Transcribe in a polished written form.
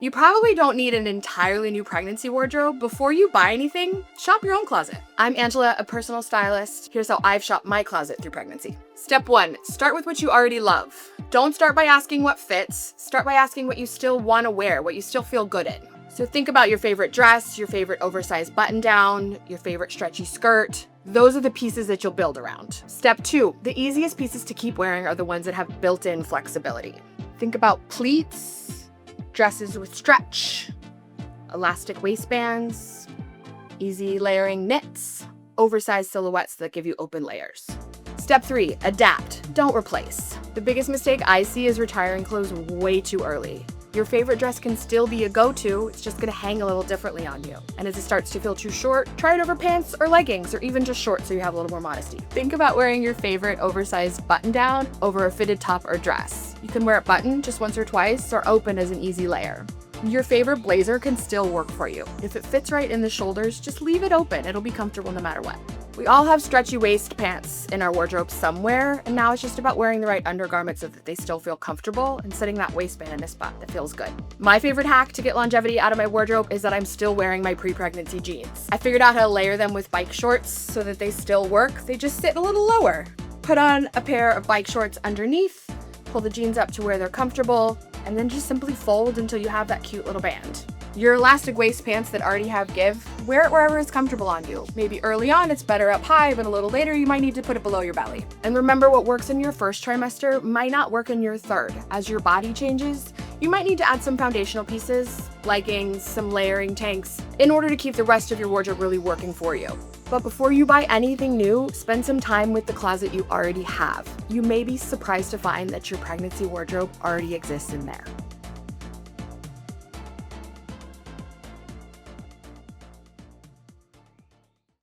You probably don't need an entirely new pregnancy wardrobe. Before you buy anything, shop your own closet. I'm Angela, a personal stylist. Here's how I've shopped my closet through pregnancy. Step 1, start with what you already love. Don't start by asking what fits. Start by asking what you still want to wear, what you still feel good in. So think about your favorite dress, your favorite oversized button down, your favorite stretchy skirt. Those are the pieces that you'll build around. Step 2, the easiest pieces to keep wearing are the ones that have built-in flexibility. Think about pleats, dresses with stretch, elastic waistbands, easy layering knits, oversized silhouettes that give you open layers. Step 3, adapt, don't replace. The biggest mistake I see is retiring clothes way too early. Your favorite dress can still be a go-to, it's just gonna hang a little differently on you. And as it starts to feel too short, try it over pants or leggings, or even just shorts so you have a little more modesty. Think about wearing your favorite oversized button-down over a fitted top or dress. You can wear it buttoned just once or twice, or open as an easy layer. Your favorite blazer can still work for you. If it fits right in the shoulders, just leave it open. It'll be comfortable no matter what. We all have stretchy waist pants in our wardrobe somewhere, and now it's just about wearing the right undergarment so that they still feel comfortable and setting that waistband in a spot that feels good. My favorite hack to get longevity out of my wardrobe is that I'm still wearing my pre-pregnancy jeans. I figured out how to layer them with bike shorts so that they still work. They just sit a little lower. Put on a pair of bike shorts underneath, pull the jeans up to where they're comfortable, and then just simply fold until you have that cute little band. Your elastic waist pants that already have give, wear it wherever it's comfortable on you. Maybe early on it's better up high, but a little later you might need to put it below your belly. And remember, what works in your first trimester might not work in your third. As your body changes, you might need to add some foundational pieces, leggings, some layering tanks, in order to keep the rest of your wardrobe really working for you. But before you buy anything new, spend some time with the closet you already have. You may be surprised to find that your pregnancy wardrobe already exists in there.